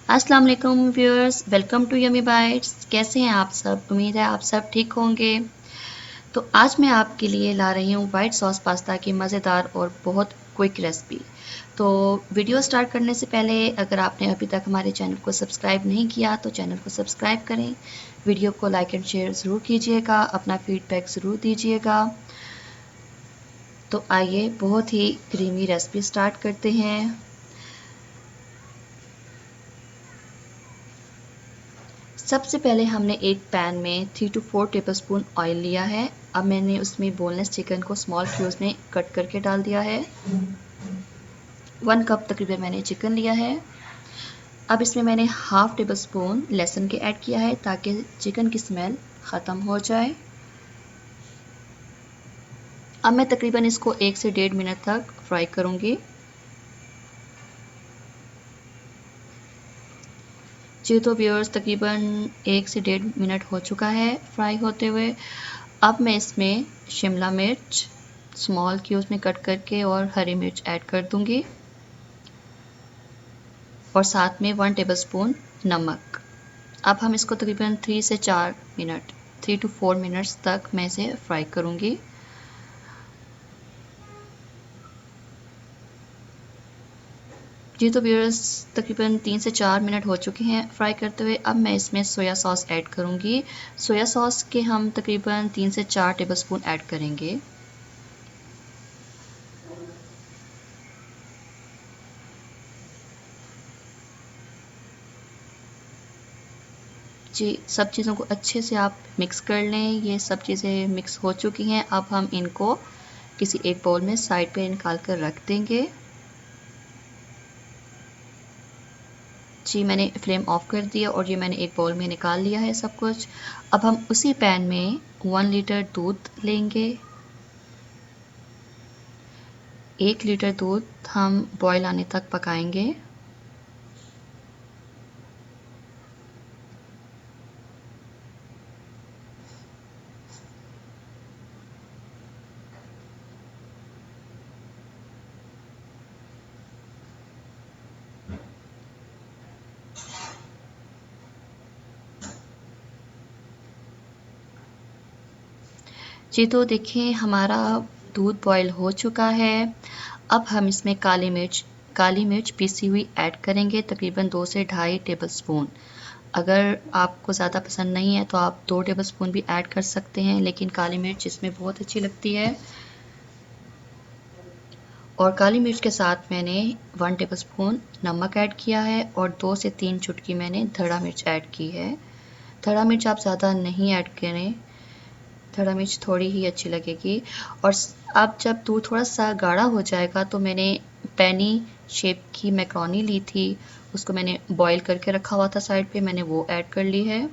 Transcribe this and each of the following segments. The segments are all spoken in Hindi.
अस्सलाम वालेकुम viewers, welcome to yummy bites. कैसे हैं आप सब? उम्मीद है आप सब ठीक होंगे। तो आज मैं आपके लिए ला रही हूँ वाइट सॉस पास्ता की मज़ेदार और बहुत क्विक रेसिपी। तो वीडियो स्टार्ट करने से पहले अगर आपने अभी तक हमारे चैनल को सब्सक्राइब नहीं किया तो चैनल को सब्सक्राइब करें, वीडियो को लाइक एंड शेयर ज़रूर कीजिएगा, अपना फीडबैक ज़रूर दीजिएगा। तो आइए बहुत ही क्रीमी रेसिपी स्टार्ट करते हैं। सबसे पहले हमने एक पैन में 3 to 4 टेबलस्पून ऑयल लिया है। अब मैंने उसमें बोनलेस चिकन को स्मॉल क्यूब्स में कट करके डाल दिया है। 1 कप तकरीबन मैंने चिकन लिया है। अब इसमें मैंने हाफ टेबल स्पून लहसुन के ऐड किया है ताकि चिकन की स्मेल ख़त्म हो जाए। अब मैं तकरीबन इसको 1 से 1.5 मिनट तक फ्राई करूँगी। जी तो व्यूअर्स, तकरीबन 1 से 1.5 मिनट हो चुका है फ्राई होते हुए। अब मैं इसमें शिमला मिर्च स्मॉल क्यूब्स में कट करके और हरी मिर्च ऐड कर दूंगी और साथ में 1 टेबलस्पून नमक। अब हम इसको तकरीबन 3 to 4 मिनट्स तक मैं इसे फ्राई करूंगी। जी तो व्यूअर्स, तकरीबन 3 से 4 मिनट हो चुके हैं फ्राई करते हुए। अब मैं इसमें सोया सॉस ऐड करूंगी। सोया सॉस के हम तकरीबन 3 से 4 टेबलस्पून ऐड करेंगे। जी, सब चीज़ों को अच्छे से आप मिक्स कर लें। ये सब चीज़ें मिक्स हो चुकी हैं। अब हम इनको किसी एक बाउल में साइड पे निकाल कर रख देंगे। जी, मैंने फ्लेम ऑफ कर दिया और ये मैंने एक बाउल में निकाल लिया है सब कुछ। अब हम उसी पैन में 1 लीटर दूध लेंगे। 1 लीटर दूध हम बॉयल आने तक पकाएंगे। जी तो देखिए, हमारा दूध बॉयल हो चुका है। अब हम इसमें काली मिर्च पीसी हुई ऐड करेंगे, तकरीबन 2 से ढाई टेबलस्पून। अगर आपको ज़्यादा पसंद नहीं है तो आप 2 टेबलस्पून भी ऐड कर सकते हैं, लेकिन काली मिर्च इसमें बहुत अच्छी लगती है। और काली मिर्च के साथ मैंने 1 टेबलस्पून नमक ऐड किया है और 2 से 3 चुटकी मैंने धड़ा मिर्च ऐड की है। धड़ा मिर्च आप ज़्यादा नहीं ऐड करें, धड़ा मिर्च थोड़ी ही अच्छी लगेगी। और अब जब दूध थोड़ा सा गाढ़ा हो जाएगा तो मैंने पैनी शेप की मैक्रोनी ली थी, उसको मैंने बॉईल करके रखा हुआ था साइड पे, मैंने वो ऐड कर ली है।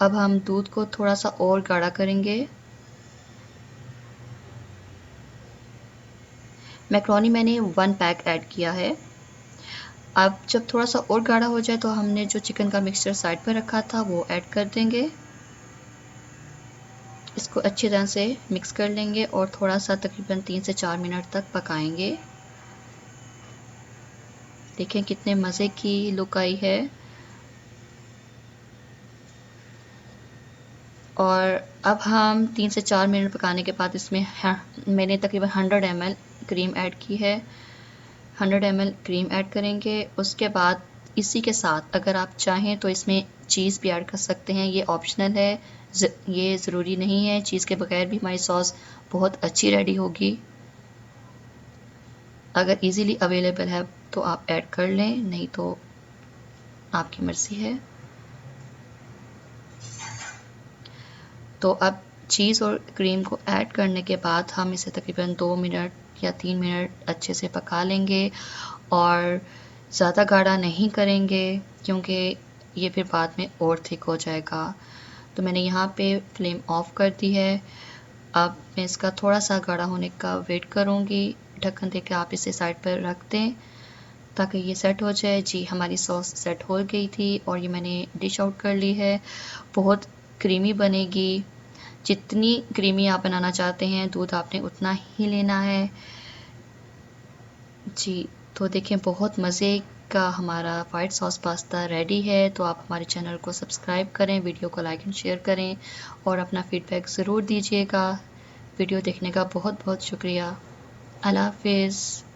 अब हम दूध को थोड़ा सा और गाढ़ा करेंगे। मैक्रोनी मैंने 1 पैक ऐड किया है। अब जब थोड़ा सा और गाढ़ा हो जाए तो हमने जो चिकन का मिक्सचर साइड पर रखा था वो ऐड कर देंगे। इसको अच्छी तरह से मिक्स कर लेंगे और थोड़ा सा तकरीबन 3 से 4 मिनट तक पकाएंगे। देखें कितने मज़े की लुक आई है। और अब हम 3 से 4 मिनट पकाने के बाद इसमें मैंने तकरीबन 100 ml क्रीम ऐड की है। 100 ml क्रीम ऐड करेंगे। उसके बाद इसी के साथ अगर आप चाहें तो इसमें चीज़ भी ऐड कर सकते हैं, ये ऑप्शनल है, ये ज़रूरी नहीं है। चीज़ के बगैर भी हमारी सॉस बहुत अच्छी रेडी होगी। अगर इजीली अवेलेबल है तो आप ऐड कर लें, नहीं तो आपकी मर्ज़ी है। तो अब चीज़ और क्रीम को ऐड करने के बाद हम इसे तकरीबन 2 मिनट या 3 मिनट अच्छे से पका लेंगे और ज़्यादा गाढ़ा नहीं करेंगे क्योंकि ये फिर बाद में और थिक हो जाएगा। तो मैंने यहाँ पे फ्लेम ऑफ कर दी है। अब मैं इसका थोड़ा सा गाढ़ा होने का वेट करूँगी। ढक्कन दे के आप इसे साइड पर रख दें ताकि ये सेट हो जाए। जी, हमारी सॉस सेट हो गई थी और ये मैंने डिश आउट कर ली है। बहुत क्रीमी बनेगी। जितनी क्रीमी आप बनाना चाहते हैं दूध आपने उतना ही लेना है। जी, तो देखें बहुत मज़े का हमारा वाइट सॉस पास्ता रेडी है। तो आप हमारे चैनल को सब्सक्राइब करें, वीडियो को लाइक एंड शेयर करें और अपना फीडबैक ज़रूर दीजिएगा। वीडियो देखने का बहुत बहुत शुक्रिया। अल्लाह हाफिज़।